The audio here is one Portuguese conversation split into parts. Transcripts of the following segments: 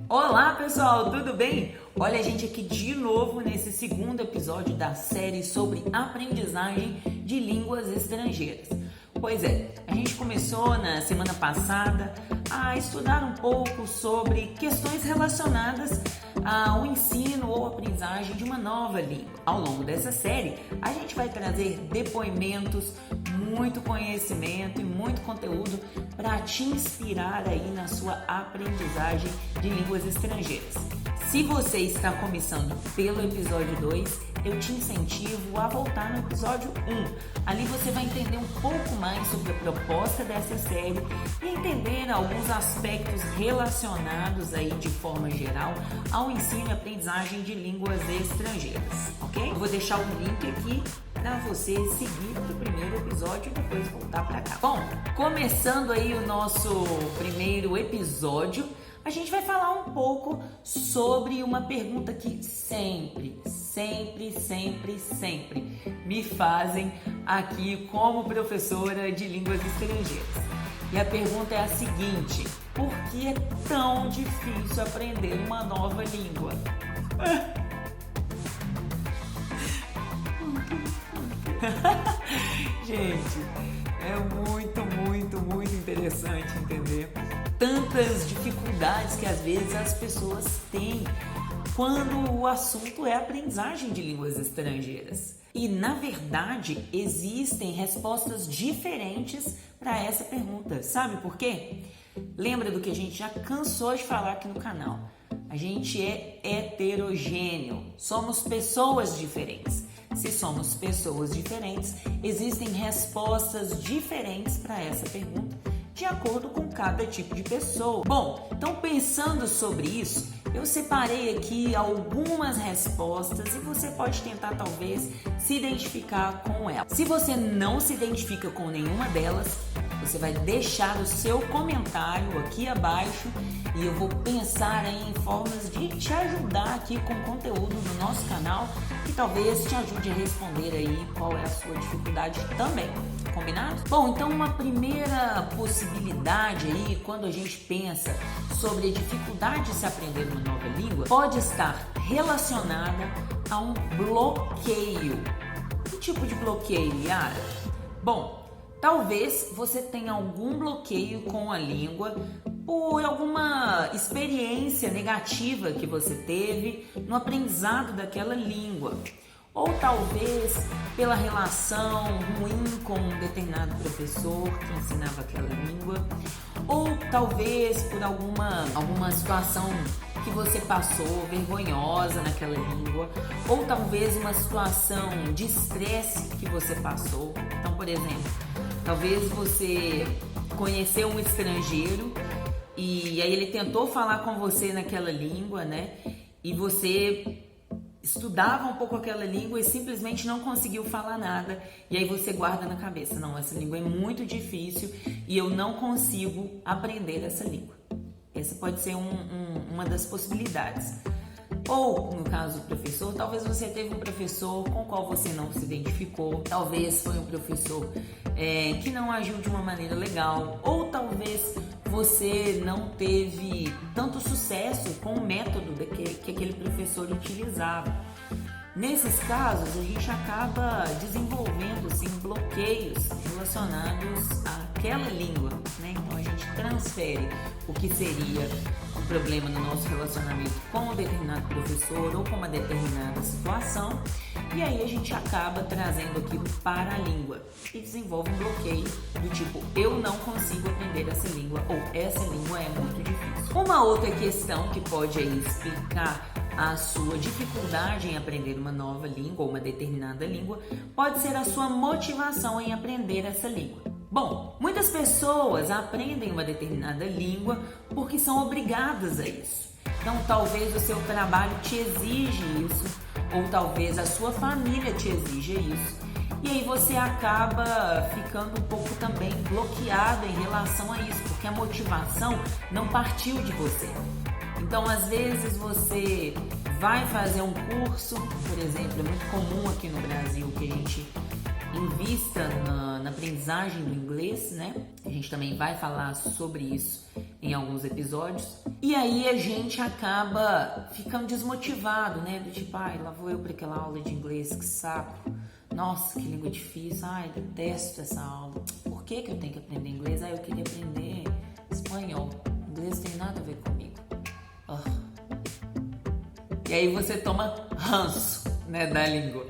Olá pessoal, tudo bem? Olha a gente aqui de novo nesse segundo episódio da série sobre aprendizagem de línguas estrangeiras. Pois é, a gente começou na semana passada a estudar um pouco sobre questões relacionadas ao ensino ou aprendizagem de uma nova língua. Ao longo dessa série, a gente vai trazer depoimentos, muito conhecimento e muito conteúdo para te inspirar aí na sua aprendizagem de línguas estrangeiras. Se você está começando pelo episódio 2, eu te incentivo a voltar no episódio 1. Ali você vai entender um pouco mais sobre a proposta dessa série e entender alguns aspectos relacionados aí de forma geral ao ensino e aprendizagem de línguas estrangeiras, ok? Eu vou deixar o link aqui para você seguir o primeiro episódio e depois voltar para cá. Bom, começando aí o nosso primeiro episódio, a gente vai falar um pouco sobre uma pergunta que sempre me fazem aqui como professora de línguas estrangeiras. E a pergunta é a seguinte: por que é tão difícil aprender uma nova língua? Gente, é muito interessante entender tantas dificuldades que às vezes as pessoas têm quando o assunto é aprendizagem de línguas estrangeiras. E na verdade existem respostas diferentes para essa pergunta. Sabe por quê? Lembra do que a gente já cansou de falar aqui no canal? A gente é heterogêneo, somos pessoas diferentes. Se somos pessoas diferentes, existem respostas diferentes para essa pergunta, de acordo com cada tipo de pessoa. Bom, então pensando sobre isso, eu separei aqui algumas respostas e você pode tentar talvez se identificar com elas. Se você não se identifica com nenhuma delas, você vai deixar o seu comentário aqui abaixo e eu vou pensar em formas de te ajudar aqui com conteúdo no nosso canal que talvez te ajude a responder aí qual é a sua dificuldade também. Combinado? Bom, então uma primeira possibilidade aí, quando a gente pensa sobre a dificuldade de se aprender uma nova língua, pode estar relacionada a um bloqueio. Que tipo de bloqueio, Yara? Bom, talvez você tenha algum bloqueio com a língua por alguma experiência negativa que você teve no aprendizado daquela língua. Ou talvez pela relação ruim com um determinado professor que ensinava aquela língua, ou talvez por alguma situação que você passou vergonhosa naquela língua, ou talvez uma situação de estresse que você passou. Então, por exemplo, talvez você conheceu um estrangeiro e aí ele tentou falar com você naquela língua, né? E você estudava um pouco aquela língua e simplesmente não conseguiu falar nada, e aí você guarda na cabeça: não, essa língua é muito difícil e eu não consigo aprender essa língua. Essa pode ser uma das possibilidades. Ou, no caso do professor, talvez você teve um professor com o qual você não se identificou, talvez foi um professor que não agiu de uma maneira legal, ou talvez você não teve tanto sucesso com o método que aquele professor utilizava. Nesses casos, a gente acaba desenvolvendo sim, bloqueios relacionados àquela língua, né? Então a gente transfere o que seria um problema no nosso relacionamento com um determinado professor ou com uma determinada situação, e aí a gente acaba trazendo aquilo para a língua e desenvolve um bloqueio do tipo: eu não consigo aprender essa língua, ou essa língua é muito difícil. Uma outra questão que pode aí explicar a sua dificuldade em aprender uma nova língua ou uma determinada língua pode ser a sua motivação em aprender essa língua. Bom, muitas pessoas aprendem uma determinada língua porque são obrigadas a isso. Então, talvez o seu trabalho te exige isso, ou talvez a sua família te exija isso. E aí você acaba ficando um pouco também bloqueado em relação a isso, porque a motivação não partiu de você. Então, às vezes você vai fazer um curso, por exemplo, é muito comum aqui no Brasil que a gente invista na aprendizagem do inglês, né? A gente também vai falar sobre isso em alguns episódios. E aí a gente acaba ficando desmotivado, né? Do tipo, ai, lá vou eu para aquela aula de inglês, que saco. Nossa, que língua difícil. Ai, detesto essa aula. Por que eu tenho que aprender inglês? Eu queria aprender espanhol. Inglês não tem nada a ver comigo. E aí você toma ranço, né, da língua.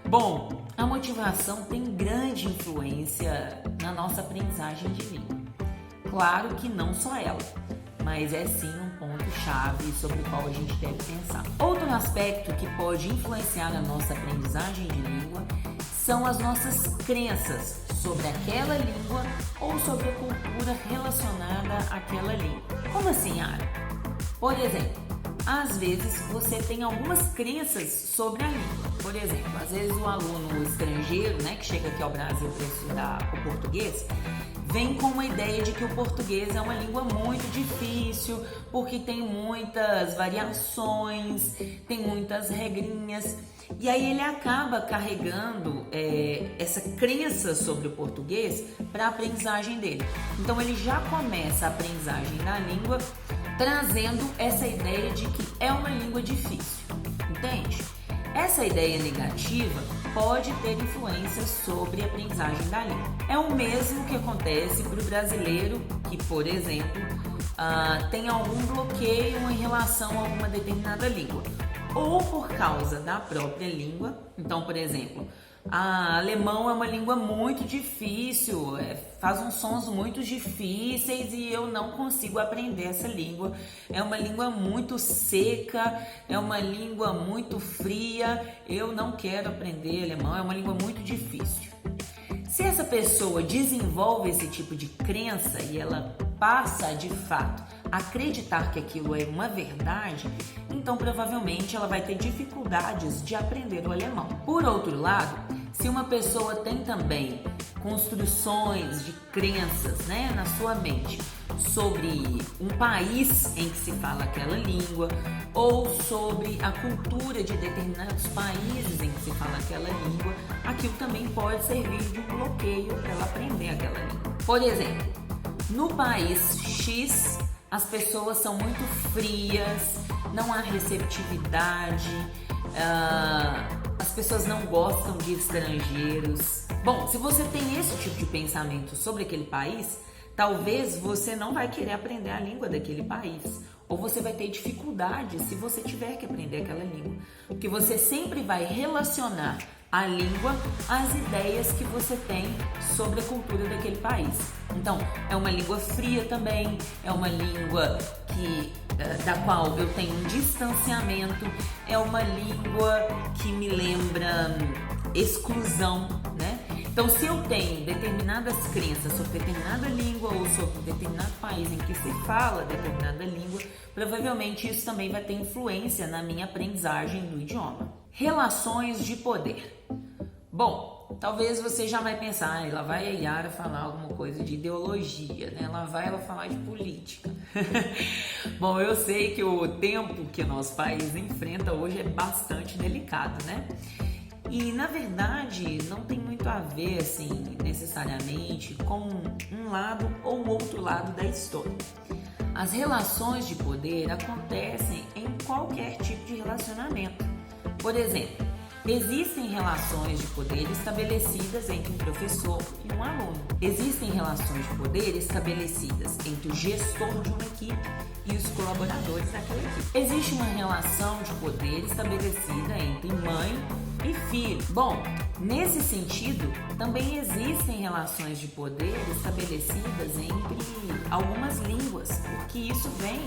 Bom, a motivação tem grande influência na nossa aprendizagem de língua. Claro que não só ela, mas é sim um ponto-chave sobre o qual a gente deve pensar. Outro aspecto que pode influenciar a nossa aprendizagem de língua são as nossas crenças sobre aquela língua ou sobre a cultura relacionada àquela língua. Como assim, Ara? Por exemplo, às vezes você tem algumas crenças sobre a língua. Por exemplo, às vezes o aluno estrangeiro, né, que chega aqui ao Brasil para estudar o português, vem com uma ideia de que o português é uma língua muito difícil, porque tem muitas variações, tem muitas regrinhas. E aí ele acaba carregando essa crença sobre o português para a aprendizagem dele. Então ele já começa a aprendizagem da língua trazendo essa ideia de que é uma língua difícil, entende? Essa ideia negativa pode ter influência sobre a aprendizagem da língua. É o mesmo que acontece para o brasileiro que, por exemplo, tem algum bloqueio em relação a uma determinada língua, ou por causa da própria língua. Então, por exemplo, alemão é uma língua muito difícil, faz uns sons muito difíceis e eu não consigo aprender essa língua. É uma língua muito seca, é uma língua muito fria, eu não quero aprender alemão, é uma língua muito difícil. Se essa pessoa desenvolve esse tipo de crença e ela passa de fato a acreditar que aquilo é uma verdade, então provavelmente ela vai ter dificuldades de aprender o alemão. Por outro lado, se uma pessoa tem também construções de crenças, né, na sua mente sobre um país em que se fala aquela língua ou sobre a cultura de determinados países em que se fala aquela língua, aquilo também pode servir de um bloqueio para ela aprender aquela língua. Por exemplo, no país X, as pessoas são muito frias, não há receptividade, as pessoas não gostam de estrangeiros. Bom, se você tem esse tipo de pensamento sobre aquele país, talvez você não vai querer aprender a língua daquele país, ou você vai ter dificuldade se você tiver que aprender aquela língua, porque você sempre vai relacionar a língua às ideias que você tem sobre a cultura daquele país. Então, é uma língua fria também, é uma língua da qual eu tenho um distanciamento, é uma língua que me lembra exclusão, né? Então, se eu tenho determinadas crenças sobre determinada língua ou sobre determinado país em que se fala determinada língua, provavelmente isso também vai ter influência na minha aprendizagem do idioma. Relações de poder. Bom, talvez você já vai pensar, lá vai a Yara falar alguma coisa de ideologia, né? Lá vai ela falar de política. Bom, eu sei que o tempo que o nosso país enfrenta hoje é bastante delicado, né? E, na verdade, não tem muito a ver, assim, necessariamente com um lado ou outro lado da história. As relações de poder acontecem em qualquer tipo de relacionamento. Por exemplo, existem relações de poder estabelecidas entre um professor e um aluno. Existem relações de poder estabelecidas entre o gestor de uma equipe e os colaboradores daquela equipe. Existe uma relação de poder estabelecida entre mãe e filho. Bom, nesse sentido, também existem relações de poder estabelecidas entre algumas línguas, porque isso vem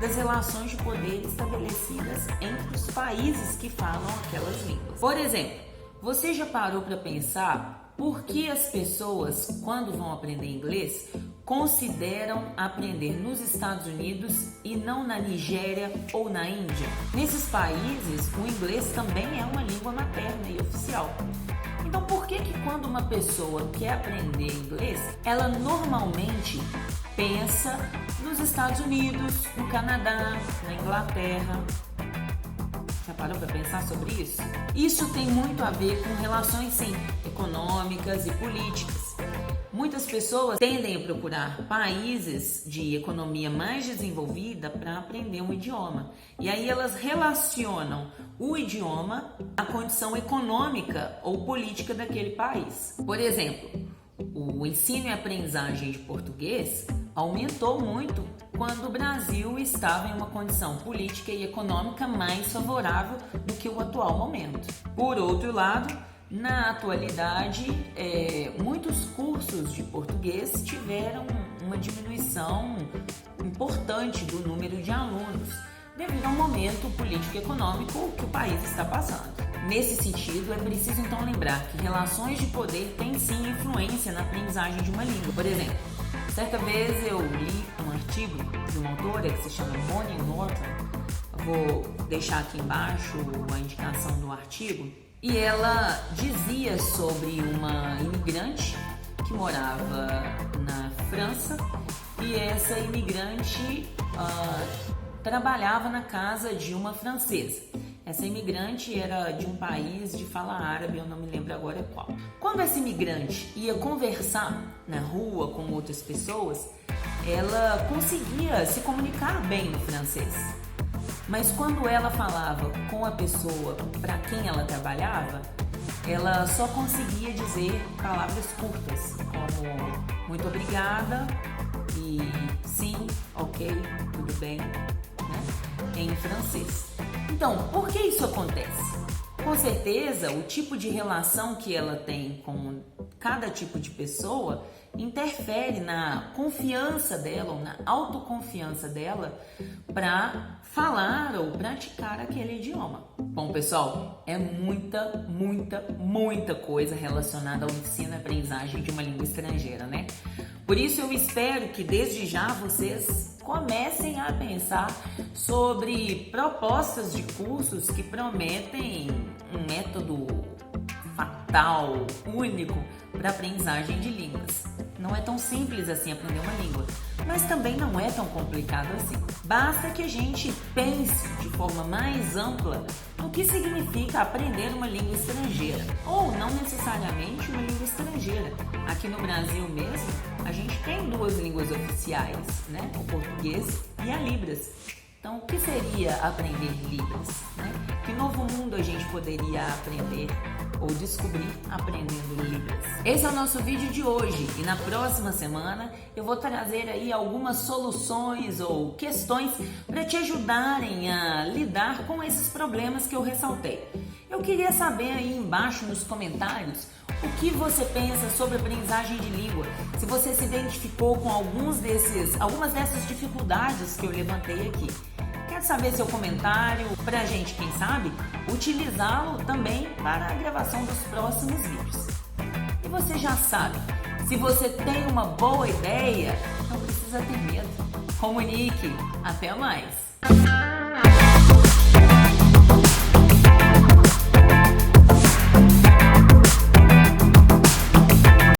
das relações de poder estabelecidas entre os países que falam aquelas línguas. Por exemplo, você já parou para pensar por que as pessoas, quando vão aprender inglês, consideram aprender nos Estados Unidos e não na Nigéria ou na Índia? Nesses países, o inglês também é uma língua materna e oficial. Então, por que quando uma pessoa quer aprender inglês, ela normalmente pensa nos Estados Unidos, no Canadá, na Inglaterra? Já parou para pensar sobre isso? Isso tem muito a ver com relações, sim, econômicas e políticas. Muitas pessoas tendem a procurar países de economia mais desenvolvida para aprender um idioma. E aí elas relacionam o idioma à condição econômica ou política daquele país. Por exemplo, o ensino e aprendizagem de português aumentou muito quando o Brasil estava em uma condição política e econômica mais favorável do que o atual momento. Por outro lado, na atualidade, muitos cursos de português tiveram uma diminuição importante do número de alunos, devido ao momento político e econômico que o país está passando. Nesse sentido, é preciso então lembrar que relações de poder têm sim influência na aprendizagem de uma língua. Por exemplo, certa vez eu li um artigo de uma autora que se chama Bonnie Norton. Vou deixar aqui embaixo a indicação do artigo. E ela dizia sobre uma imigrante que morava na França e essa imigrante trabalhava na casa de uma francesa. Essa imigrante era de um país de fala árabe, eu não me lembro agora qual. Quando essa imigrante ia conversar na rua com outras pessoas, ela conseguia se comunicar bem no francês. Mas quando ela falava com a pessoa para quem ela trabalhava, ela só conseguia dizer palavras curtas, como muito obrigada e sim, ok, tudo bem, né? Em francês. Então, por que isso acontece? Com certeza, o tipo de relação que ela tem com cada tipo de pessoa interfere na confiança dela ou na autoconfiança dela para falar ou praticar aquele idioma. Bom, pessoal, é muita coisa relacionada ao ensino e aprendizagem de uma língua estrangeira, né? Por isso eu espero que desde já vocês comecem a pensar sobre propostas de cursos que prometem um método fatal, único para aprendizagem de línguas. Não é tão simples assim aprender uma língua, mas também não é tão complicado assim. Basta que a gente pense de forma mais ampla no que significa aprender uma língua estrangeira, ou não necessariamente uma língua estrangeira. Aqui no Brasil mesmo, a gente tem duas línguas oficiais, né? O português e a Libras. Então, o que seria aprender Libras, né? Que novo mundo a gente poderia aprender ou descobrir aprendendo Libras? Esse é o nosso vídeo de hoje e na próxima semana eu vou trazer aí algumas soluções ou questões para te ajudarem a lidar com esses problemas que eu ressaltei. Eu queria saber aí embaixo nos comentários o que você pensa sobre aprendizagem de língua, se você se identificou com algumas dessas dificuldades que eu levantei aqui. Quero saber seu comentário para a gente, quem sabe, utilizá-lo também para a gravação dos próximos vídeos. E você já sabe, se você tem uma boa ideia, não precisa ter medo. Comunique. Até mais!